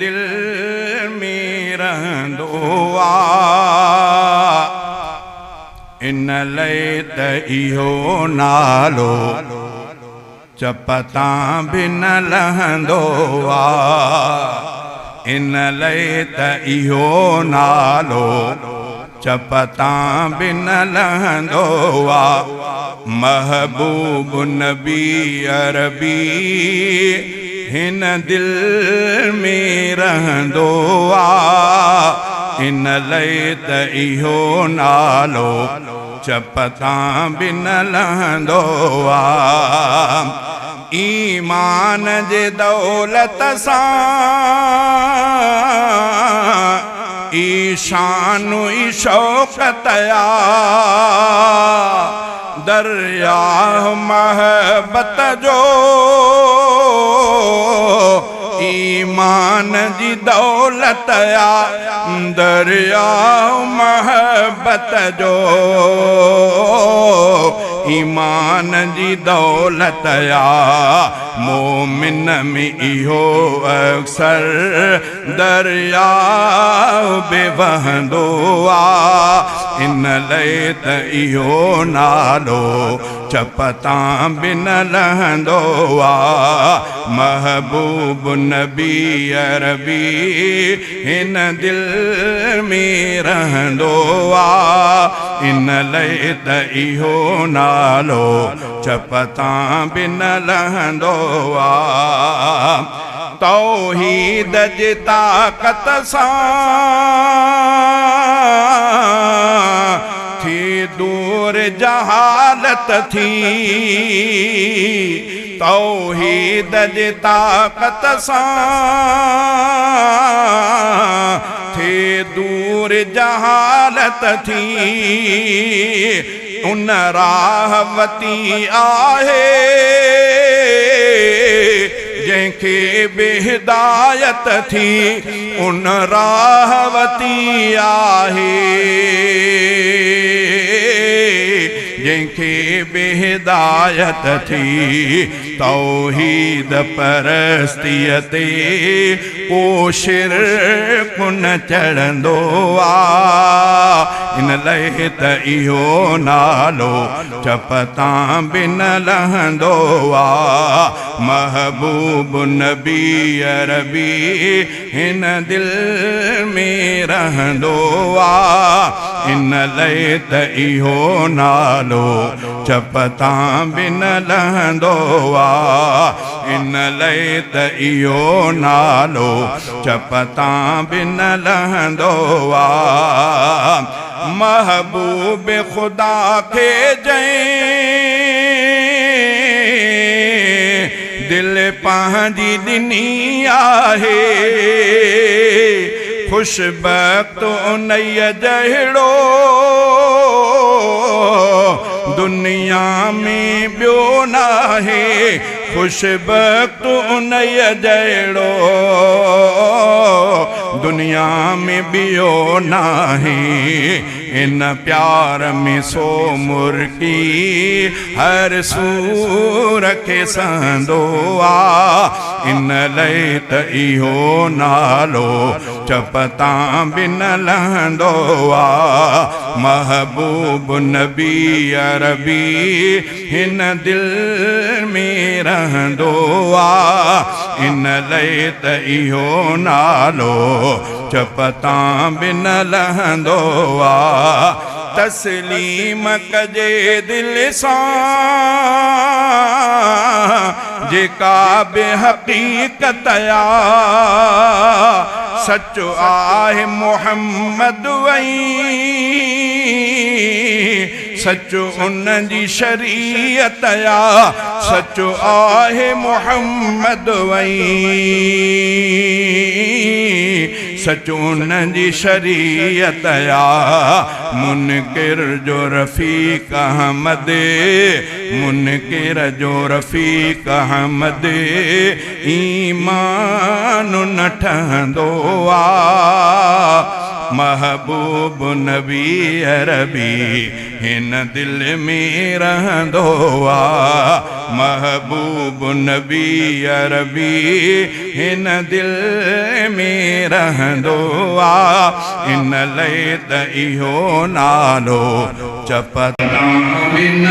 दिल में रहंदो आ इन लई त इहो नालो चपता भी न लहंदो आ इन लई त इहो नालो चपता भी न लहंदो आ महबूब नबी अरबी हिन दिल में रहंदो आ इन लई त इहो नालो चपता भी न लहंदो आ ईमान जे दौलत सां ईशान ई शौकत आ दरिया महबत जो ईमान जी दौलत आ दरिया महबत जो ईमान जी दौलत आ मोमिन में इहो अक्सर दरिया बे वहंदो आ इन लई त इहो नालो चपता भी न लहंदो आ महबूब नबी अरबी हिन दिल में रहंदो आ इन लई त इहो नालो चपता भी न लहंदो आ तौहीद जी ताकत सां थी दूर जहालत थी तौहीद जी ताकत सां थी दूर जहालत थी उन राहवती आहे जंहिंखे बेहिदायत थी उन राहवती आहे जंहिंखे बेहिदायत थी तौहीद परस्तीअ ते को शिरक न चढ़ंदो आ इन लई त इहो नालो चपता भी न लहंदो आ महबूब नबी अरबी हिन दिल में रहंदो आ इन लई त इहो नालो चपता भी न लहंदो आ इन लई त इहो नालो चपता भी न लहंदो आ महबूब खुदा खे जंहिं दिल पंहिंजी ॾिनी आहे खुशबख़्त उन्हीअ जहिड़ो दुनिया में ॿियो नाहे खुशबख़्त उन्हीअ जहिड़ो दुनिया में ॿियो नाहे इन प्यार में सो मुर्की हर सूर खे सहंदो आ इन लई त इहो नालो चपता भी न लहंदो आ महबूब नबी अरबी हिन दिल में रहंदो आ इन लई त इहो नालो चपता भी न लहंदो आ तस्लीम कजे दिल सां जेका बेहक़ीक़त आ सचो आहे मोहम्मद वई सचो उन जी शरीयत आ सचो आहे मोहम्मद वई सचो उन जी शरीयत आ मुनकिर जो रफ़ीक अहमद मुनकिर जो रफ़ीक अहमद ईमान न ठहंदो आ महबूब नबी अरबी हिन दिल में रहंदो आ महबूब नबी अरबी हिन दिल में रहंदो आ इन लए त इहो नालो जपता बिन